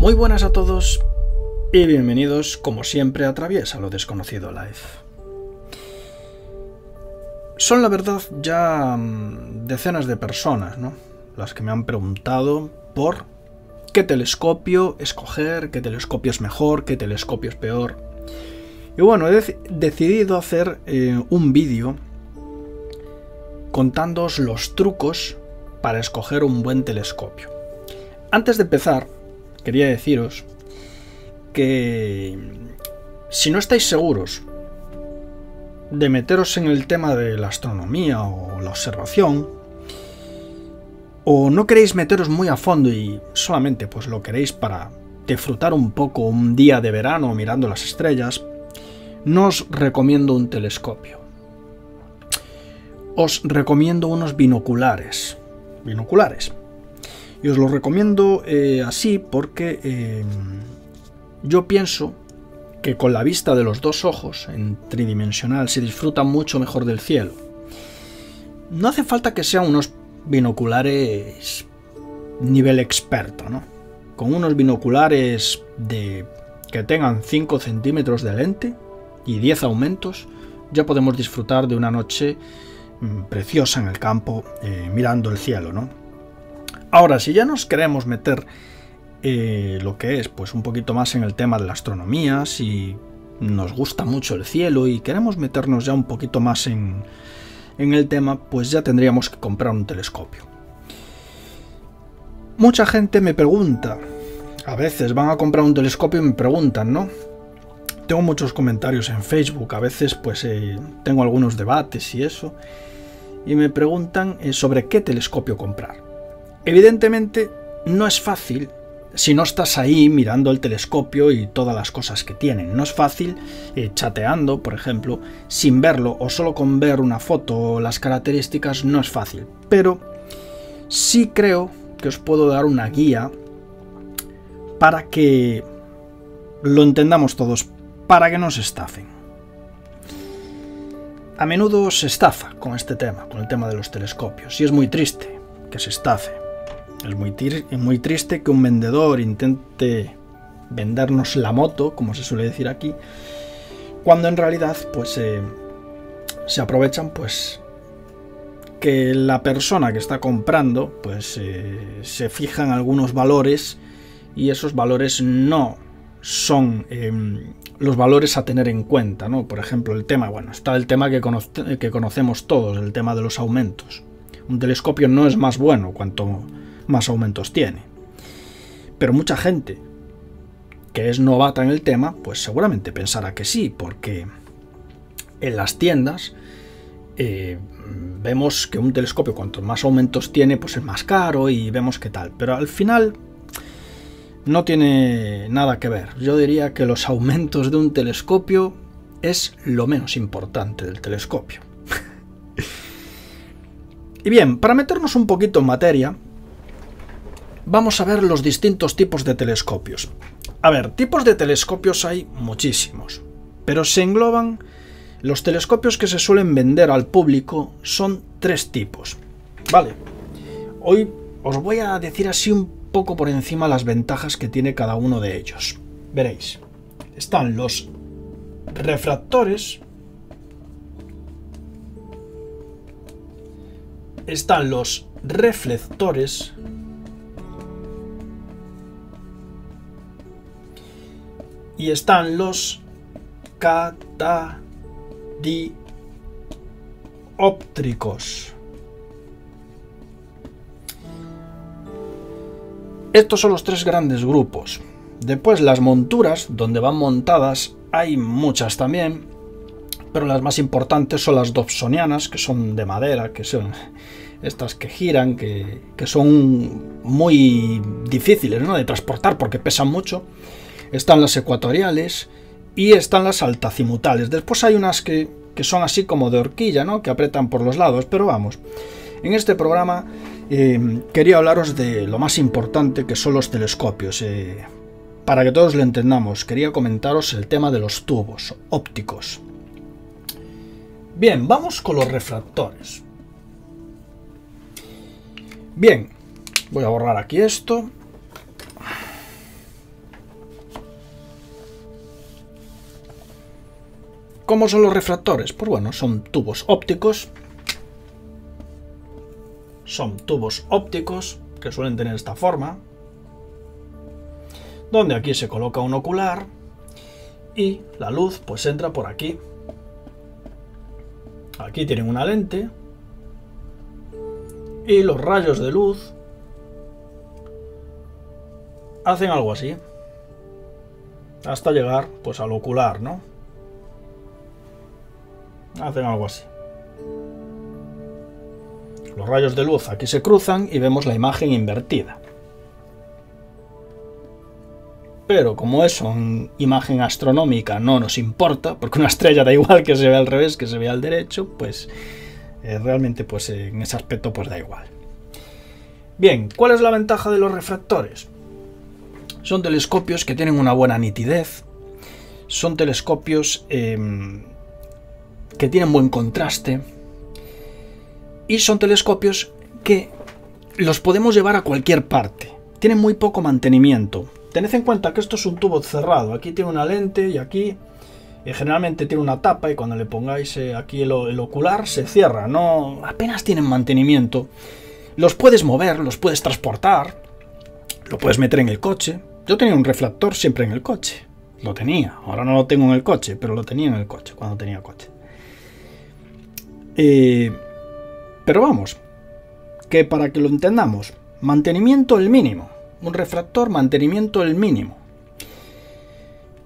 Muy buenas a todos y bienvenidos, como siempre, a Atraviesa lo Desconocido Live. Son, la verdad, ya decenas de personas, ¿no?, las que me han preguntado por qué telescopio escoger, qué telescopio es mejor, qué telescopio es peor. Y bueno, he decidido hacer un vídeo contándoos los trucos para escoger un buen telescopio. Antes de empezar, quería deciros que si no estáis seguros de meteros en el tema de la astronomía o la observación, o no queréis meteros muy a fondo y solamente pues lo queréis para disfrutar un poco un día de verano mirando las estrellas, no os recomiendo un telescopio. Os recomiendo unos binoculares. Y os lo recomiendo así porque yo pienso que con la vista de los dos ojos en tridimensional se disfruta mucho mejor del cielo. No hace falta que sean unos binoculares nivel experto, ¿no? Con unos binoculares que tengan 5 centímetros de lente y 10 aumentos, ya podemos disfrutar de una noche preciosa en el campo mirando el cielo, ¿no? Ahora, si ya nos queremos meter lo que es pues un poquito más en el tema de la astronomía, si nos gusta mucho el cielo y queremos meternos ya un poquito más en el tema, pues ya tendríamos que comprar un telescopio. Mucha gente me pregunta, a veces van a comprar un telescopio y me preguntan, ¿no? Tengo muchos comentarios en Facebook, a veces pues tengo algunos debates y eso, y me preguntan sobre qué telescopio comprar. Evidentemente no es fácil si no estás ahí mirando el telescopio y todas las cosas que tienen. No es fácil chateando, por ejemplo, sin verlo o solo con ver una foto o las características, no es fácil. Pero sí creo que os puedo dar una guía para que lo entendamos todos, para que no se estafen. A menudo se estafa con este tema, con el tema de los telescopios, y es muy triste que se estafe. Es muy triste que un vendedor intente vendernos la moto, como se suele decir aquí, cuando en realidad pues se aprovechan pues que la persona que está comprando pues se fija en algunos valores y esos valores no son los valores a tener en cuenta, ¿no? Por ejemplo, el tema, bueno, está el tema que conocemos todos, el tema de los aumentos. Un telescopio no es más bueno cuanto más aumentos tiene. Pero mucha gente que es novata en el tema, pues seguramente pensará que sí, porque en las tiendas vemos que un telescopio cuanto más aumentos tiene, pues es más caro y vemos qué tal. Pero al final no tiene nada que ver. Yo diría que los aumentos de un telescopio es lo menos importante del telescopio. Y bien, para meternos un poquito en materia, vamos a ver los distintos tipos de telescopios. A ver, tipos de telescopios hay muchísimos, pero se engloban los telescopios que se suelen vender al público, son 3 tipos. Vale, hoy os voy a decir así un poco por encima las ventajas que tiene cada uno de ellos. Veréis, están los refractores, están los reflectores y están los catadióptricos. Estos son los 3 grandes grupos. Después las monturas, donde van montadas, hay muchas también, pero las más importantes son las dobsonianas, que son de madera, que son estas que giran, que son muy difíciles, ¿no?, de transportar porque pesan mucho. Están las ecuatoriales y están las altazimutales. Después hay unas que son así como de horquilla, ¿no?, que apretan por los lados, pero vamos, en este programa quería hablaros de lo más importante, que son los telescopios. Para que todos lo entendamos, quería comentaros el tema de los tubos ópticos. Bien, vamos con los refractores. Bien, voy a borrar aquí esto. ¿Cómo son los refractores? Pues bueno, son tubos ópticos. Son tubos ópticos que suelen tener esta forma, donde aquí se coloca un ocular y la luz pues entra por aquí. Aquí tienen una lente y los rayos de luz hacen algo así hasta llegar pues al ocular, ¿no? Hacen algo así. Los rayos de luz aquí se cruzan y vemos la imagen invertida. Pero como eso en imagen astronómica no nos importa, porque una estrella da igual que se vea al revés que se vea al derecho, pues realmente pues en ese aspecto pues da igual. Bien, ¿cuál es la ventaja de los refractores? Son telescopios que tienen una buena nitidez, son telescopios que tienen buen contraste y son telescopios que los podemos llevar a cualquier parte. Tienen muy poco mantenimiento. Tened en cuenta que esto es un tubo cerrado. Aquí tiene una lente y aquí generalmente tiene una tapa y cuando le pongáis aquí el ocular se cierra. No, apenas tienen mantenimiento. Los puedes mover, los puedes transportar, lo puedes meter en el coche. Yo tenía un refractor siempre en el coche. Lo tenía. Ahora no lo tengo en el coche, pero lo tenía en el coche cuando tenía coche. Pero vamos, que para que lo entendamos, mantenimiento el mínimo. Un refractor, mantenimiento el mínimo.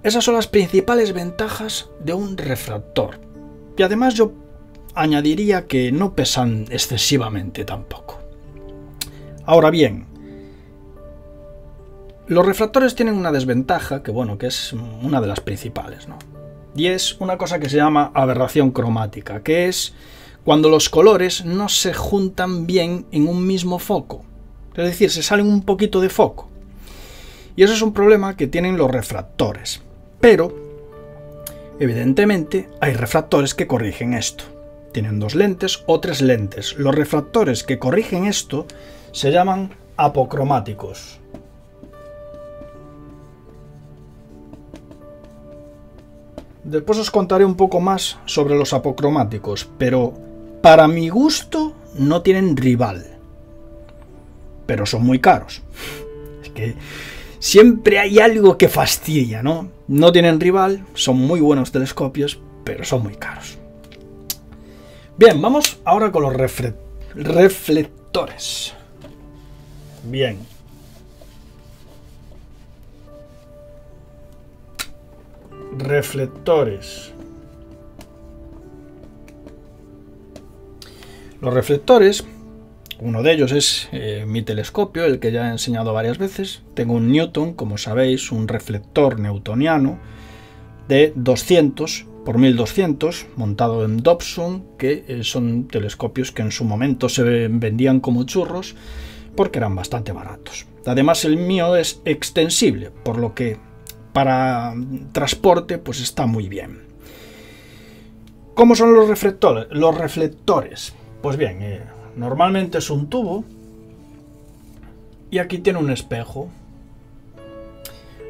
Esas son las principales ventajas de un refractor. Y además yo añadiría que no pesan excesivamente tampoco. Ahora bien, los refractores tienen una desventaja que, bueno, que es una de las principales, ¿no? Y es una cosa que se llama aberración cromática, que es cuando los colores no se juntan bien en un mismo foco. Es decir, se salen un poquito de foco. Y eso es un problema que tienen los refractores. Pero, evidentemente, hay refractores que corrigen esto. Tienen 2 lentes o 3 lentes. Los refractores que corrigen esto se llaman apocromáticos. Después os contaré un poco más sobre los apocromáticos, pero para mi gusto no tienen rival. Pero son muy caros. Es que siempre hay algo que fastidia, ¿no? No tienen rival, son muy buenos telescopios, pero son muy caros. Bien, vamos ahora con los reflectores. Bien. Reflectores. Los reflectores, uno de ellos es mi telescopio, el que ya he enseñado varias veces. Tengo un Newton, como sabéis, un reflector newtoniano de 200 por 1200, montado en Dobson, que son telescopios que en su momento se vendían como churros porque eran bastante baratos. Además, el mío es extensible, por lo que para transporte pues está muy bien. ¿Cómo son los reflectores? Los reflectores, pues bien, normalmente es un tubo y aquí tiene un espejo.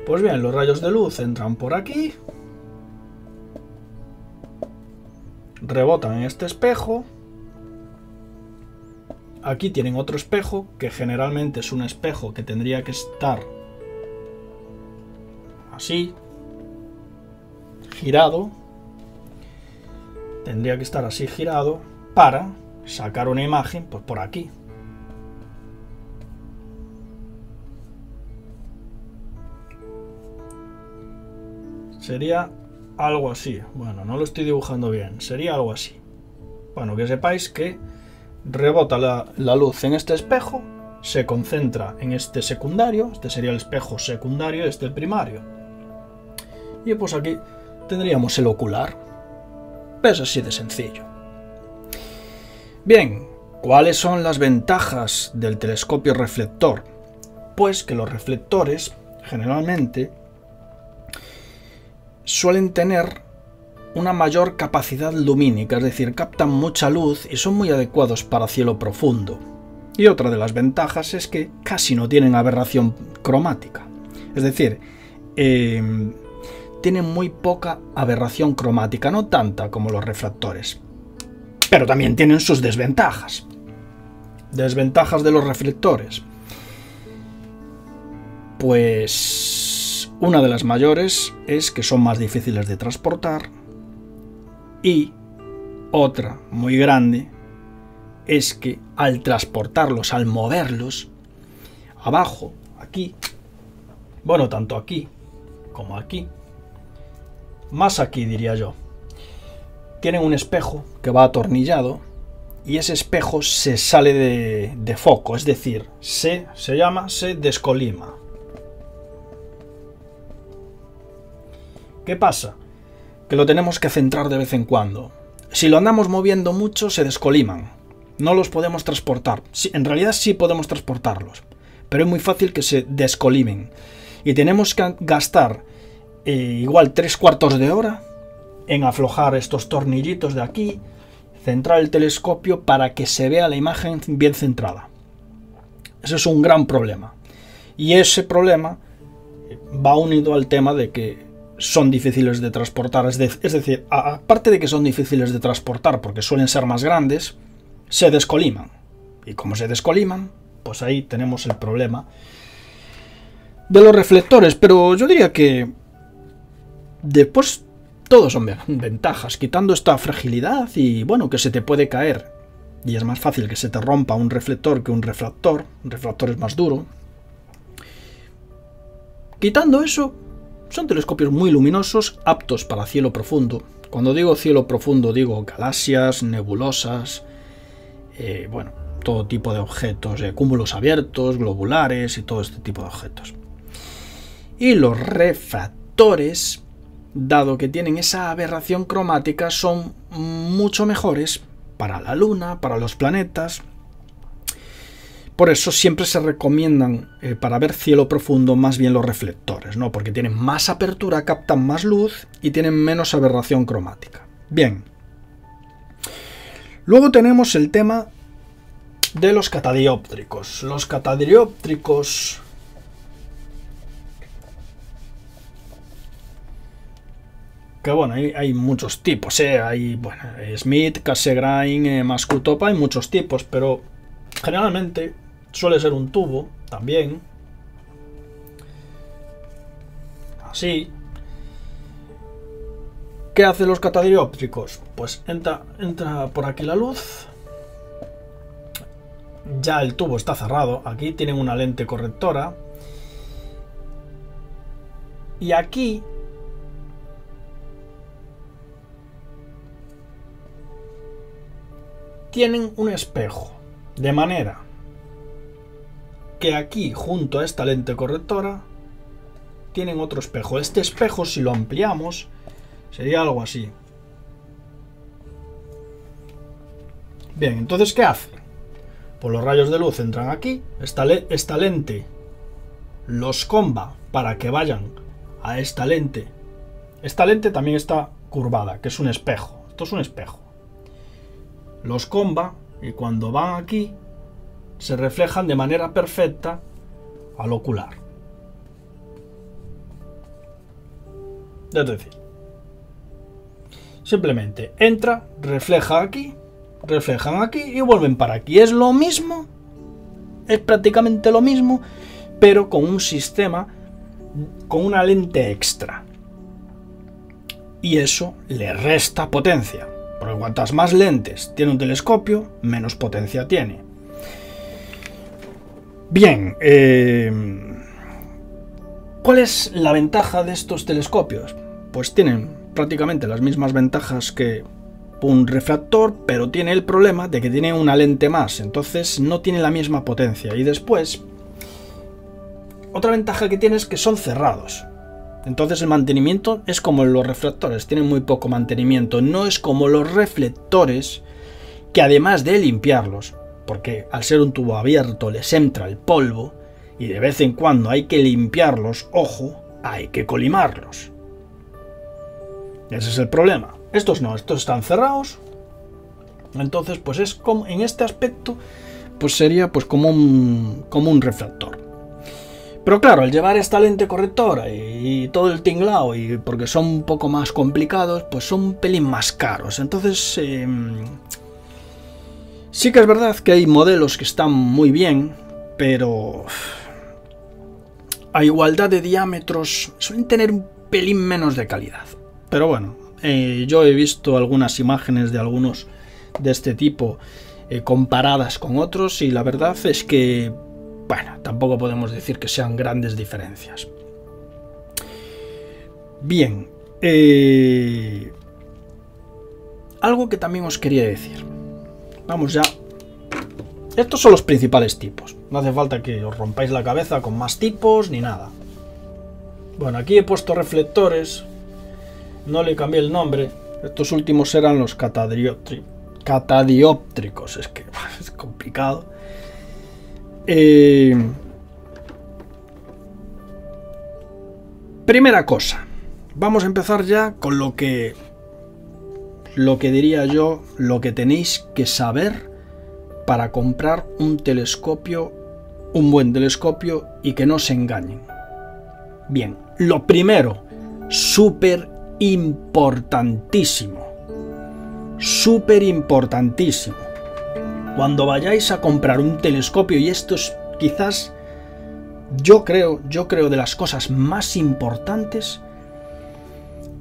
Pues bien, los rayos de luz entran por aquí, rebotan en este espejo. Aquí tienen otro espejo, que generalmente es un espejo que tendría que estar así, girado. Tendría que estar así girado para sacar una imagen pues por aquí. Sería algo así. Bueno, no lo estoy dibujando bien. Sería algo así. Bueno, que sepáis que rebota la luz en este espejo, se concentra en este secundario. Este sería el espejo secundario, este el primario. Y pues aquí tendríamos el ocular. Es así de sencillo. Bien, ¿cuáles son las ventajas del telescopio reflector? Pues que los reflectores generalmente suelen tener una mayor capacidad lumínica, es decir, captan mucha luz y son muy adecuados para cielo profundo. Y otra de las ventajas es que casi no tienen aberración cromática. Es decir, tienen muy poca aberración cromática, no tanta como los refractores. Pero también tienen sus desventajas. Desventajas de los reflectores. Pues una de las mayores es que son más difíciles de transportar. Y otra muy grande es que al transportarlos, al moverlos, abajo, aquí, bueno, tanto aquí como aquí, más aquí diría yo, tienen un espejo que va atornillado y ese espejo se sale de foco, es decir, se descolima. ¿Qué pasa? Que lo tenemos que centrar de vez en cuando. Si lo andamos moviendo mucho, se descoliman. No los podemos transportar. Sí, en realidad sí podemos transportarlos, pero es muy fácil que se descolimen. Y tenemos que gastar igual 3/4 de hora en aflojar estos tornillitos de aquí, centrar el telescopio para que se vea la imagen bien centrada. Ese es un gran problema. Y ese problema va unido al tema de que son difíciles de transportar. Es decir, aparte de que son difíciles de transportar porque suelen ser más grandes, se descoliman. Y como se descoliman, pues ahí tenemos el problema de los reflectores. Pero yo diría que después todos son ventajas, quitando esta fragilidad y bueno, que se te puede caer. Y es más fácil que se te rompa un reflector que un refractor. Un refractor es más duro. Quitando eso, son telescopios muy luminosos, aptos para cielo profundo. Cuando digo cielo profundo, digo galaxias, nebulosas, bueno, todo tipo de objetos, cúmulos abiertos, globulares y todo este tipo de objetos. Y los refractores, dado que tienen esa aberración cromática, son mucho mejores para la Luna, para los planetas. Por eso siempre se recomiendan para ver cielo profundo más bien los reflectores, ¿no? Porque tienen más apertura, captan más luz y tienen menos aberración cromática. Bien. Luego tenemos el tema de los catadióptricos. Los catadióptricos que bueno, hay muchos tipos, hay bueno, Smith, Cassegrain, Mascutopa, hay muchos tipos, pero generalmente suele ser un tubo también, así. ¿Qué hacen los catadióptricos? Pues entra por aquí la luz, ya el tubo está cerrado, aquí tienen una lente correctora y aquí tienen un espejo, de manera que aquí, junto a esta lente correctora, tienen otro espejo. Este espejo, si lo ampliamos, sería algo así. Bien, entonces, ¿qué hace? Pues los rayos de luz entran aquí, esta lente los comba para que vayan a esta lente. Esta lente también está curvada, que es un espejo. Esto es un espejo. Los comba y cuando van aquí se reflejan de manera perfecta al ocular. Es decir, simplemente entra, reflejan aquí y vuelven para aquí. Es lo mismo, es prácticamente lo mismo, pero con un sistema, con una lente extra. Y eso le resta potencia. Porque cuantas más lentes tiene un telescopio, menos potencia tiene. Bien, ¿cuál es la ventaja de estos telescopios? Pues tienen prácticamente las mismas ventajas que un refractor, pero tiene el problema de que tiene una lente más, entonces no tiene la misma potencia. Y después, otra ventaja que tiene es que son cerrados. Entonces el mantenimiento es como los refractores, tienen muy poco mantenimiento. No es como los reflectores, que además de limpiarlos, porque al ser un tubo abierto les entra el polvo y de vez en cuando hay que limpiarlos, ojo, hay que colimarlos. Ese es el problema. Estos no, estos están cerrados. Entonces, pues es como, en este aspecto, pues sería pues como un refractor. Pero claro, al llevar esta lente correctora y todo el tinglao, y porque son un poco más complicados, pues son un pelín más caros. Entonces, sí que es verdad que hay modelos que están muy bien, pero a igualdad de diámetros suelen tener un pelín menos de calidad. Pero bueno, yo he visto algunas imágenes de algunos de este tipo comparadas con otros, y la verdad es que, bueno, tampoco podemos decir que sean grandes diferencias. Bien, algo que también os quería decir. Vamos ya. Estos son los principales tipos. No hace falta que os rompáis la cabeza con más tipos ni nada. Bueno, aquí he puesto reflectores. No le cambié el nombre. Estos últimos eran los catadióptricos. Es que es complicado. Primera cosa. Vamos a empezar ya con lo que diría yo, lo que tenéis que saber para comprar un telescopio, un buen telescopio, y que no se engañen. Bien, lo primero, súper importantísimo, cuando vayáis a comprar un telescopio, y esto es quizás, yo creo de las cosas más importantes,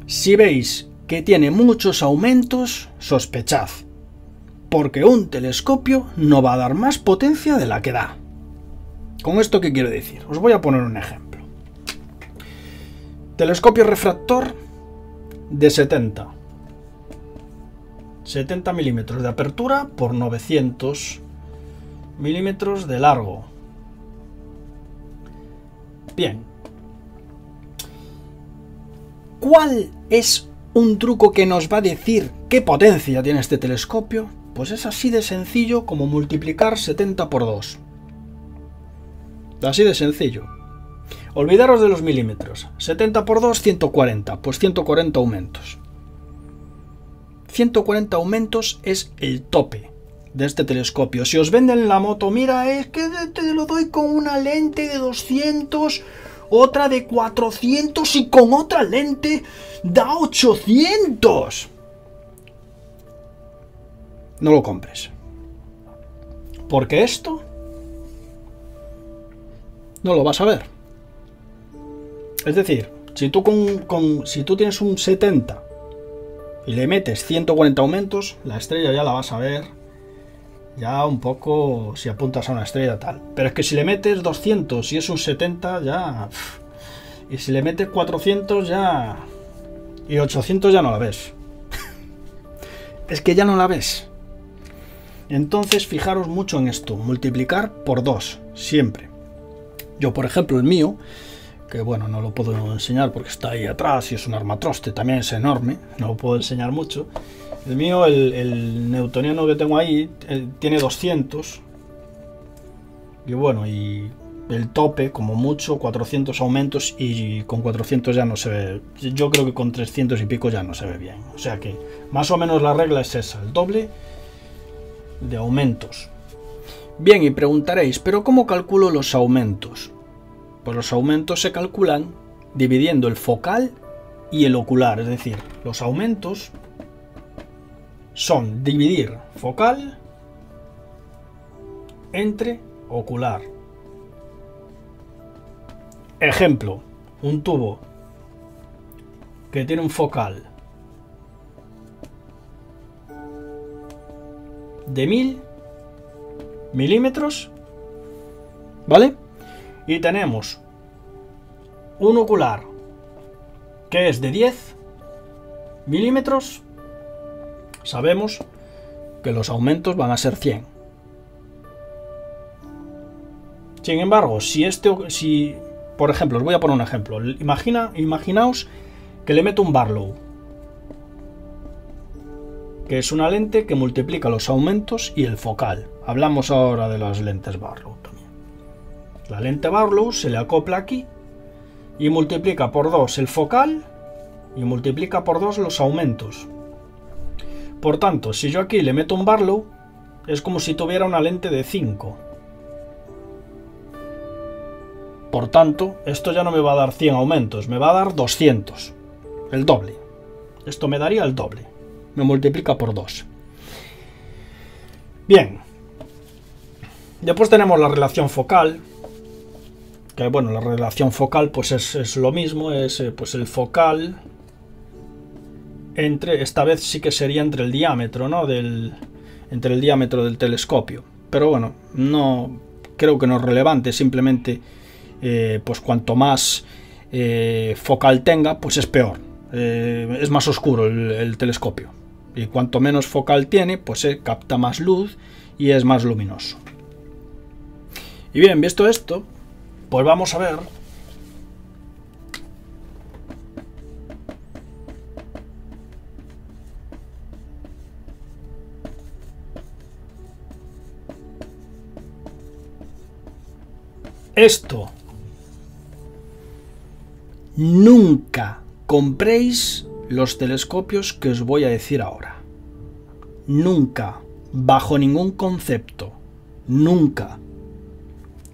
si veis que tiene muchos aumentos, sospechad, porque un telescopio no va a dar más potencia de la que da. ¿Con esto qué quiero decir? Os voy a poner un ejemplo. Telescopio refractor de 70 milímetros de apertura por 900 milímetros de largo. Bien. ¿Cuál es un truco que nos va a decir qué potencia tiene este telescopio? Pues es así de sencillo como multiplicar 70 por 2. Así de sencillo. Olvidaros de los milímetros. 70 por 2, 140. Pues 140 aumentos. 140 aumentos es el tope de este telescopio. Si os venden la moto, mira, es que te lo doy con una lente de 200, otra de 400 y con otra lente da 800. No lo compres. Porque esto no lo vas a ver. Es decir, si tú si tú tienes un 70 y le metes 140 aumentos, la estrella ya la vas a ver ya un poco, si apuntas a una estrella tal. Pero es que si le metes 200 y es un 70 ya... Y si le metes 400 ya... Y 800 ya no la ves. Es que ya no la ves. Entonces fijaros mucho en esto, multiplicar por 2, siempre. Yo, por ejemplo, el mío, que bueno, no lo puedo enseñar porque está ahí atrás y es un armatroste, también es enorme, no lo puedo enseñar mucho. El mío, el newtoniano que tengo ahí, tiene 200. Y bueno, y el tope, como mucho, 400 aumentos, y con 400 ya no se ve. Yo creo que con 300 y pico ya no se ve bien. O sea que más o menos la regla es esa, el doble de aumentos. Bien, y preguntaréis, ¿pero cómo calculo los aumentos? Pues los aumentos se calculan dividiendo el focal y el ocular. Es decir, los aumentos son dividir focal entre ocular. Ejemplo, un tubo que tiene un focal de 1000 milímetros, ¿vale? Y tenemos un ocular que es de 10 milímetros. Sabemos que los aumentos van a ser 100. Sin embargo, si por ejemplo, os voy a poner un ejemplo. Imaginaos que le meto un Barlow, que es una lente que multiplica los aumentos y el focal. Hablamos ahora de las lentes Barlow también. La lente Barlow se le acopla aquí y multiplica por 2 el focal y multiplica por 2 los aumentos. Por tanto, si yo aquí le meto un Barlow, es como si tuviera una lente de 5. Por tanto, esto ya no me va a dar 100 aumentos, me va a dar 200. El doble. Esto me daría el doble. Me multiplica por 2. Bien. Después tenemos la relación focal. Que bueno, la relación focal pues es lo mismo. Es pues el focal entre... Esta vez sí que sería entre el diámetro, ¿no? Entre el diámetro del telescopio. Pero bueno, no creo que no es relevante. Simplemente pues cuanto más focal tenga, pues es peor. Es más oscuro el telescopio. Y cuanto menos focal tiene, pues capta más luz y es más luminoso. Y bien, visto esto, pues vamos a ver esto. Nunca compréis los telescopios que os voy a decir ahora. Nunca, bajo ningún concepto. Nunca.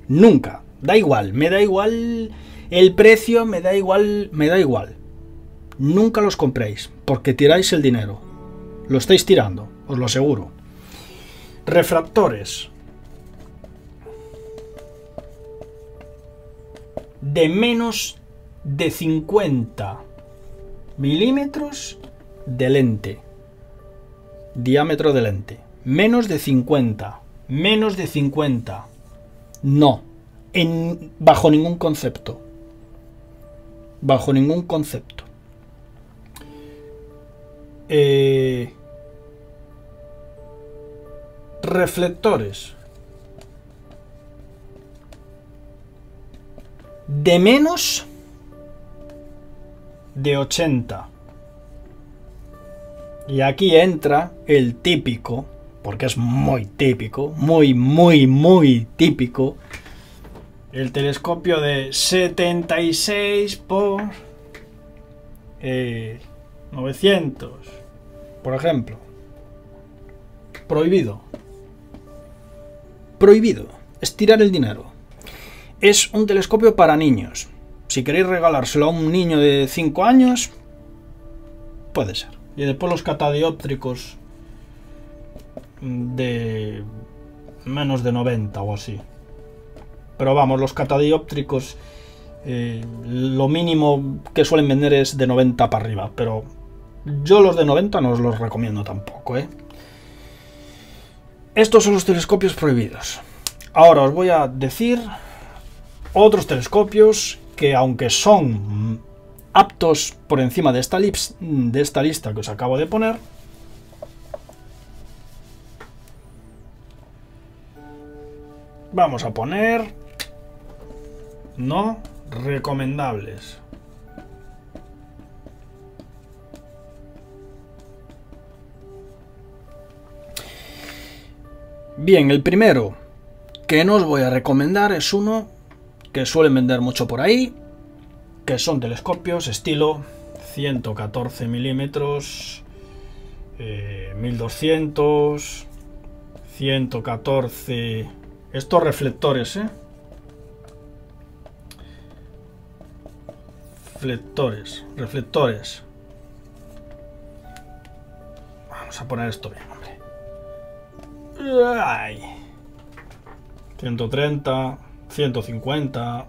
Nunca. Da igual, me da igual el precio, me da igual. Nunca los compréis, porque tiráis el dinero. Lo estáis tirando, os lo aseguro. Refractores. De menos de 50 milímetros de lente. Diámetro de lente. Menos de 50. Menos de 50. No. Bajo ningún concepto. Bajo ningún concepto. Reflectores. De menos de 80. Y aquí entra el típico, porque es muy típico, muy típico, el telescopio de 76 por 900, por ejemplo. Prohibido. Prohibido. Es tirar el dinero. Es un telescopio para niños. Si queréis regalárselo a un niño de 5 años, puede ser. Y después los catadióptricos de menos de 90 o así. Pero vamos, los catadióptricos lo mínimo que suelen vender es de 90 para arriba. Pero yo los de 90 no os los recomiendo tampoco, ¿eh? Estos son los telescopios prohibidos. Ahora os voy a decir otros telescopios que, aunque son aptos por encima de esta lista que os acabo de poner, vamos a poner no recomendables. Bien, el primero que no os voy a recomendar es uno que suelen vender mucho por ahí, que son telescopios estilo 114 milímetros, 1200, 114, estos reflectores, reflectores. Vamos a poner esto bien, hombre. Ay. 130, 150,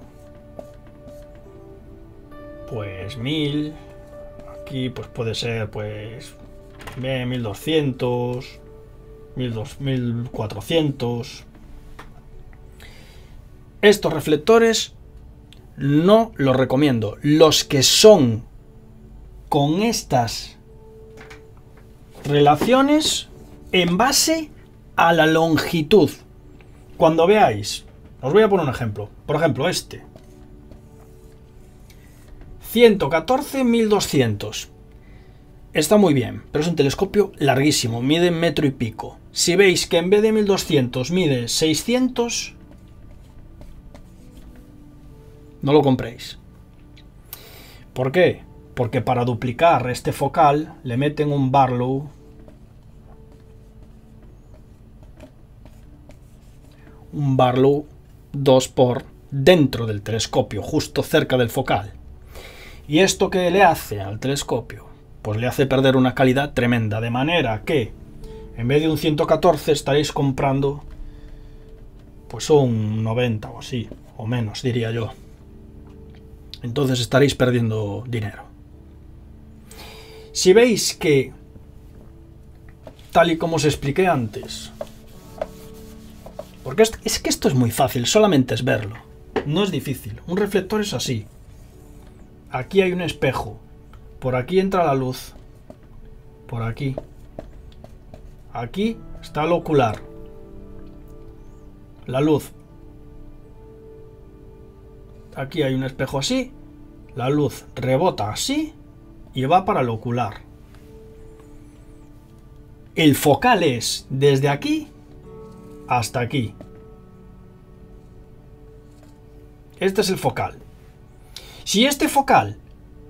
pues 1000. Aquí pues puede ser pues 1200, 1400. Estos reflectores no los recomiendo. Los que son con estas relaciones en base a la longitud. Cuando veáis, os voy a poner un ejemplo. Por ejemplo, este 114 1200. Está muy bien, pero es un telescopio larguísimo, mide 1,5 metros. Si veis que en vez de 1200 mide 600, no lo compréis. ¿Por qué? Porque para duplicar este focal le meten un Barlow, un Barlow 2 por dentro del telescopio, justo cerca del focal. ¿Y esto qué le hace al telescopio? Pues le hace perder una calidad tremenda, de manera que en vez de un 114 estaréis comprando pues un 90 o así, o menos diría yo. Entonces estaréis perdiendo dinero. Si veis que, tal y como os expliqué antes, porque es que esto es muy fácil, solamente es verlo, no es difícil. Un reflector es así. Aquí hay un espejo, por aquí entra la luz, por aquí. Aquí está el ocular, la luz. Aquí hay un espejo así, la luz rebota así y va para el ocular. El focal es desde aquí hasta aquí. Este es el focal. Si este focal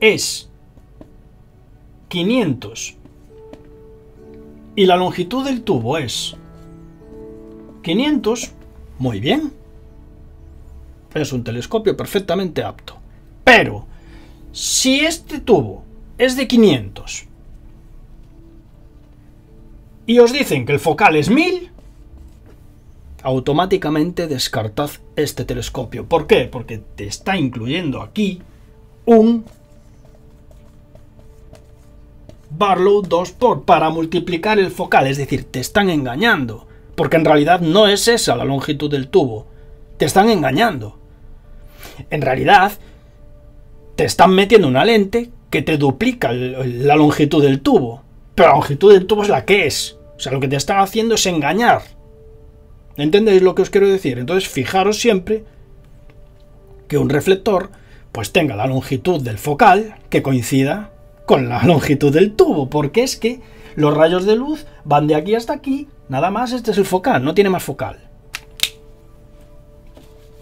es 500 y la longitud del tubo es 500, muy bien. Es un telescopio perfectamente apto. Pero si este tubo es de 500 y os dicen que el focal es 1000, automáticamente descartad este telescopio. ¿Por qué? Porque te está incluyendo aquí un Barlow 2x para multiplicar el focal. Es decir, te están engañando. Porque en realidad no es esa la longitud del tubo. Te están engañando. En realidad, te están metiendo una lente que te duplica la longitud del tubo. Pero la longitud del tubo es la que es. O sea, lo que te están haciendo es engañar. ¿Entendéis lo que os quiero decir? Entonces, fijaros siempre que un reflector pues tenga la longitud del focal que coincida con la longitud del tubo. Porque es que los rayos de luz van de aquí hasta aquí. Nada más, este es el focal, no tiene más focal.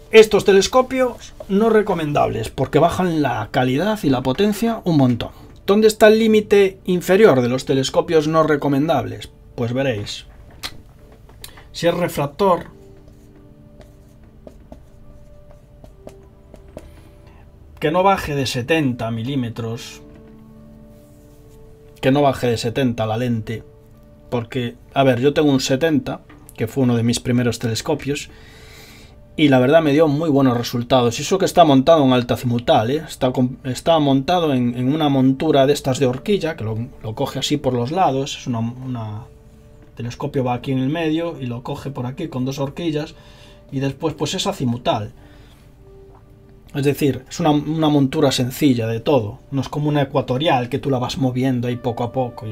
Estos telescopios no recomendables porque bajan la calidad y la potencia un montón. ¿Dónde está el límite inferior de los telescopios no recomendables? Pues veréis. Si es refractor, que no baje de 70 milímetros, que no baje de 70 la lente, porque, a ver, yo tengo un 70, que fue uno de mis primeros telescopios, y la verdad me dio muy buenos resultados. Y eso que está montado en altazimutal, ¿eh? Está montado en una montura de estas de horquilla, que lo coge así por los lados. Es el telescopio va aquí en el medio y lo coge por aquí con dos horquillas. Y después pues es azimutal. Es decir, es una montura sencilla de todo. No es como una ecuatorial que tú la vas moviendo ahí poco a poco.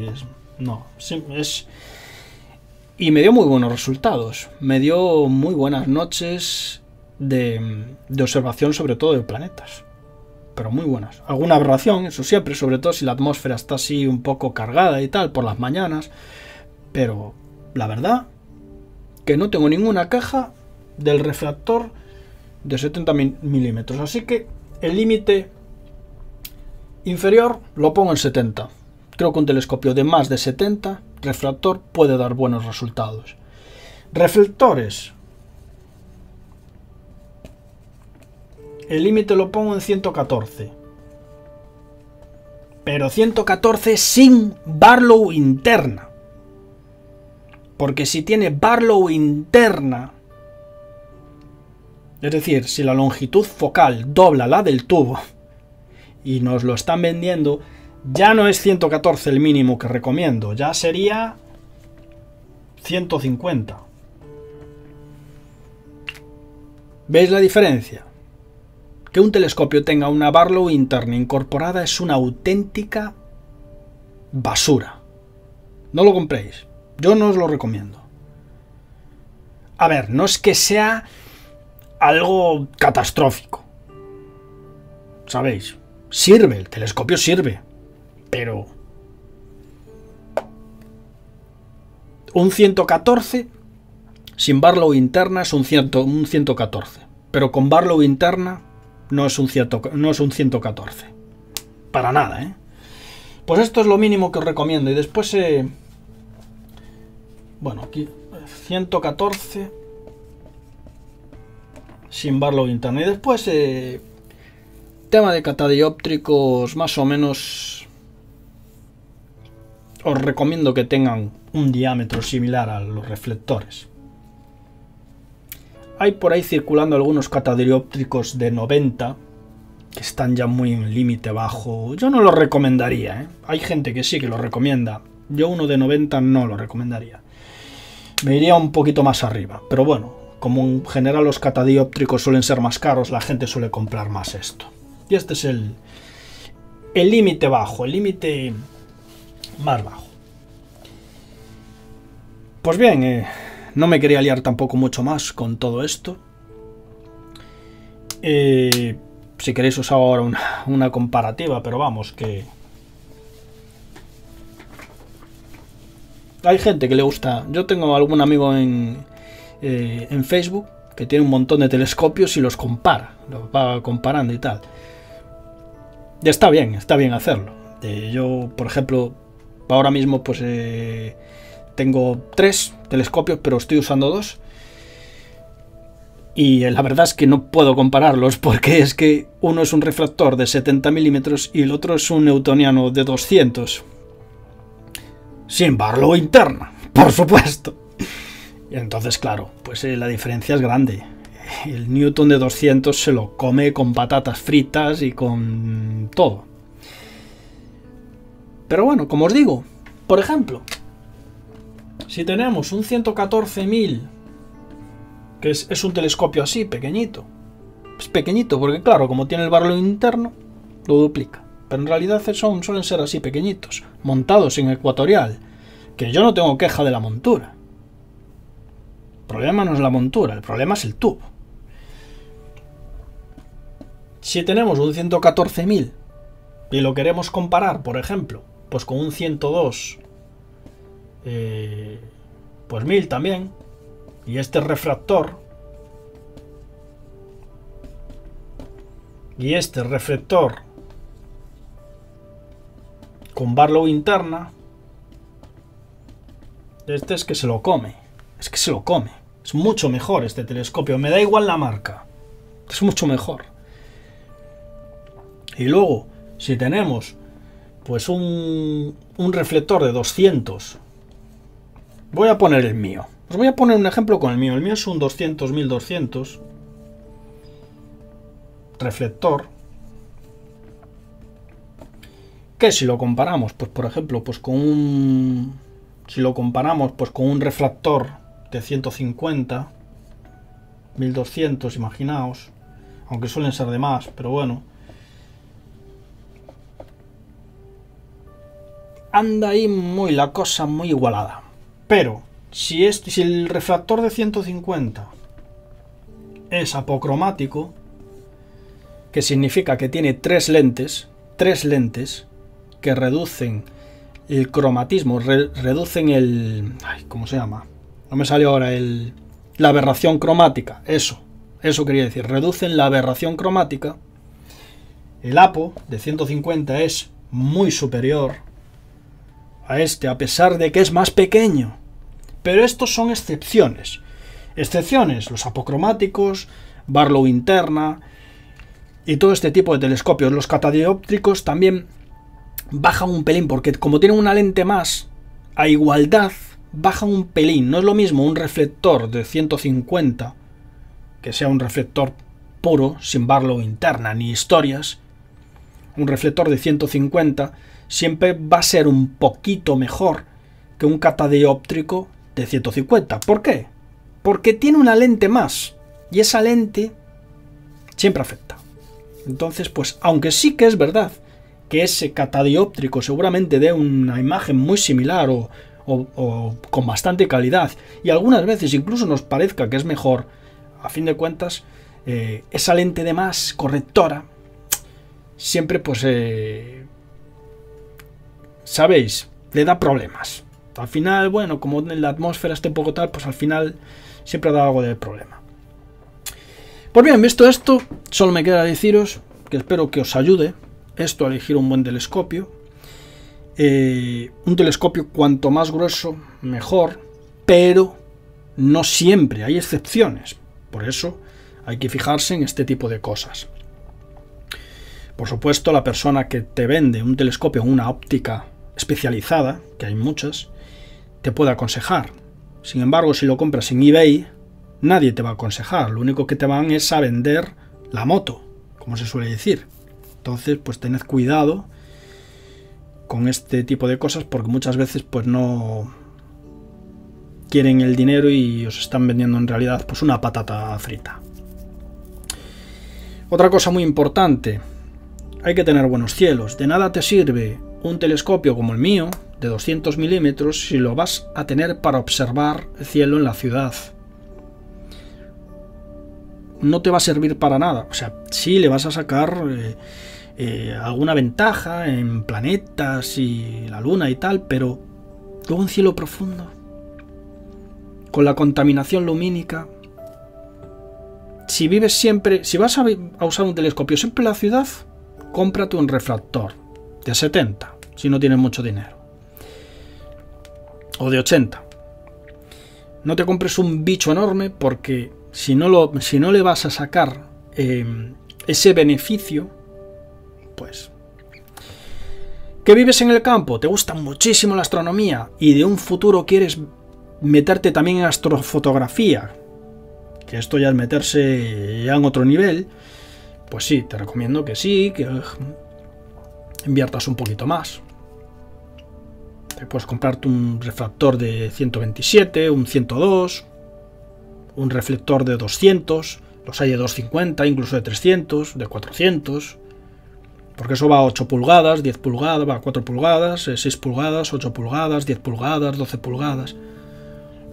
Y me dio muy buenos resultados. Me dio muy buenas noches de observación, sobre todo de planetas. Pero muy buenas. Alguna aberración, eso siempre, sobre todo si la atmósfera está así un poco cargada y tal, por las mañanas. Pero la verdad que no tengo ninguna queja del refractor de 70 milímetros. Así que el límite inferior lo pongo en 70. Creo que un telescopio de más de 70 refractor puede dar buenos resultados. Reflectores. El límite lo pongo en 114. Pero 114 sin Barlow interna. Porque si tiene Barlow interna, es decir, si la longitud focal dobla la del tubo y nos lo están vendiendo, ya no es 114 el mínimo que recomiendo, ya sería 150. ¿Veis la diferencia? Que un telescopio tenga una Barlow interna incorporada es una auténtica basura. No lo compréis. Yo no os lo recomiendo. A ver, no es que sea algo catastrófico. ¿Sabéis? Sirve, el telescopio sirve. Pero un 114 sin Barlow interna es un 114. Pero con Barlow interna no es un 114. Para nada, ¿eh? Pues esto es lo mínimo que os recomiendo. Y después, bueno, aquí 114 sin Barlow interna. Y después, tema de catadióptricos, más o menos os recomiendo que tengan un diámetro similar a los reflectores. Hay por ahí circulando algunos catadióptricos de 90 que están ya muy en límite bajo. Yo no los recomendaría, ¿eh? Hay gente que sí que lo recomienda. Yo uno de 90 no lo recomendaría. Me iría un poquito más arriba. Pero bueno, como en general los catadióptricos suelen ser más caros, la gente suele comprar más esto. Y este es el límite bajo, el límite más bajo. Pues bien, no me quería liar tampoco mucho más con todo esto. Si queréis os hago ahora una comparativa, pero vamos, que hay gente que le gusta. Yo tengo algún amigo en Facebook que tiene un montón de telescopios y los compara, los va comparando y tal. Y está bien hacerlo. Yo, por ejemplo, ahora mismo pues tengo 3 telescopios, pero estoy usando 2. Y la verdad es que no puedo compararlos porque es que uno es un refractor de 70 milímetros y el otro es un newtoniano de 200. Sin Barlow interna, por supuesto. Y entonces, claro, pues la diferencia es grande. El Newton de 200 se lo come con patatas fritas y con todo. Pero bueno, como os digo, por ejemplo, si tenemos un 114.000, que es un telescopio así, pequeñito. Es pequeñito porque, claro, como tiene el Barlow interno, lo duplica. Pero en realidad suelen ser así pequeñitos, montados en ecuatorial. Que yo no tengo queja de la montura. El problema no es la montura, el problema es el tubo. Si tenemos un 114.000 y lo queremos comparar, por ejemplo, pues con un 102, pues 1000 también, y este refractor, con Barlow interna, este es que se lo come, es mucho mejor este telescopio, me da igual la marca, es mucho mejor. Y luego, si tenemos pues un reflector de 200, voy a poner el mío. Os voy a poner un ejemplo con el mío. El mío es un 200-1200 reflector. Que si lo comparamos, pues por ejemplo, pues con un refractor de 150, 1200, imaginaos, aunque suelen ser de más, pero bueno. Anda ahí la cosa muy igualada. Pero si el refractor de 150 es apocromático, que significa que tiene 3 lentes que reducen el cromatismo, reducen el... ¿cómo se llama? No me salió ahora la aberración cromática. Eso quería decir. Reducen la aberración cromática. El APO de 150 es muy superior a este, a pesar de que es más pequeño. Pero estos son excepciones. Excepciones, los apocromáticos, Barlow interna y todo este tipo de telescopios. Los catadióptricos también bajan un pelín, porque como tienen una lente más, a igualdad, bajan un pelín. No es lo mismo un reflector de 150, que sea un reflector puro, sin Barlow interna ni historias. Un reflector de 150 siempre va a ser un poquito mejor que un catadióptrico de 150. ¿Por qué? Porque tiene una lente más, y esa lente siempre afecta. Entonces, pues, aunque sí que es verdad que ese catadióptrico seguramente dé una imagen muy similar o con bastante calidad, y algunas veces incluso nos parezca que es mejor, a fin de cuentas, esa lente de más correctora siempre, pues, sabéis, le da problemas. Al final, bueno, como en la atmósfera está un poco tal, pues al final siempre da algo de problema. Pues bien, visto esto, solo me queda deciros que espero que os ayude esto a elegir un buen telescopio. Un telescopio cuanto más grueso, mejor, pero no siempre, hay excepciones. Por eso hay que fijarse en este tipo de cosas. Por supuesto, la persona que te vende un telescopio en una óptica especializada, que hay muchas, te puede aconsejar. Sin embargo, si lo compras en eBay, nadie te va a aconsejar. Lo único que te van es a vender la moto, como se suele decir. Entonces, pues tened cuidado con este tipo de cosas, porque muchas veces pues no quieren el dinero y os están vendiendo en realidad pues una patata frita. Otra cosa muy importante, hay que tener buenos cielos. De nada te sirve un telescopio como el mío, de 200 milímetros, si lo vas a tener para observar el cielo en la ciudad. No te va a servir para nada. O sea, sí le vas a sacar alguna ventaja en planetas y la luna y tal, pero luego en cielo profundo, con la contaminación lumínica, si vives siempre, si vas a usar un telescopio siempre en la ciudad, cómprate un refractor de 70, si no tienes mucho dinero, o de 80. No te compres un bicho enorme, porque si no le vas a sacar ese beneficio, pues, que vives en el campo, te gusta muchísimo la astronomía y de un futuro quieres meterte también en astrofotografía, que esto ya es meterse ya en otro nivel, pues sí, te recomiendo que sí, que inviertas un poquito más. Te puedes comprarte un refractor de 127, un 102, un reflector de 200, los hay de 250, incluso de 300, de 400, porque eso va a 8 pulgadas, 10 pulgadas, va a 4 pulgadas, 6 pulgadas, 8 pulgadas, 10 pulgadas, 12 pulgadas.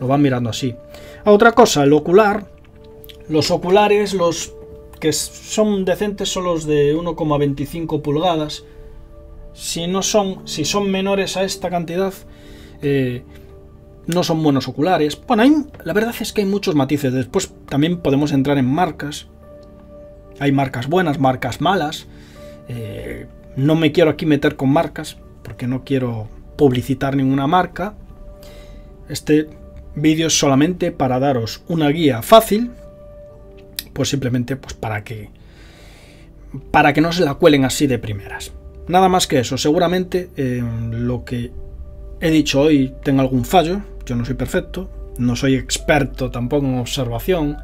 Lo van mirando así. Otra cosa, el ocular. Los oculares, los que son decentes, son los de 1,25 pulgadas. Si son menores a esta cantidad, no son buenos oculares. Bueno, la verdad es que hay muchos matices. Después también podemos entrar en marcas. Hay marcas buenas, marcas malas. No me quiero aquí meter con marcas, porque no quiero publicitar ninguna marca. Este vídeo es solamente para daros una guía fácil, pues simplemente pues para que no se la cuelen así de primeras. Nada más que eso. Seguramente lo que he dicho hoy tenga algún fallo. Yo no soy perfecto, no soy experto tampoco en observación.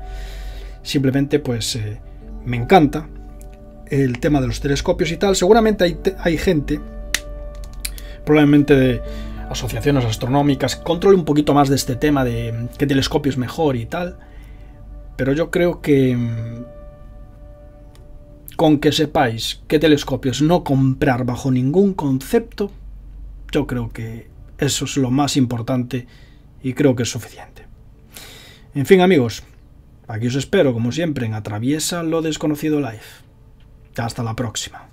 Simplemente pues me encanta el tema de los telescopios y tal. Seguramente hay gente, probablemente de asociaciones astronómicas, que controle un poquito más de este tema de qué telescopio es mejor y tal, pero yo creo que con que sepáis qué telescopios no comprar bajo ningún concepto, yo creo que eso es lo más importante y creo que es suficiente. En fin, amigos, aquí os espero como siempre en Atraviesa lo Desconocido Live. Hasta la próxima.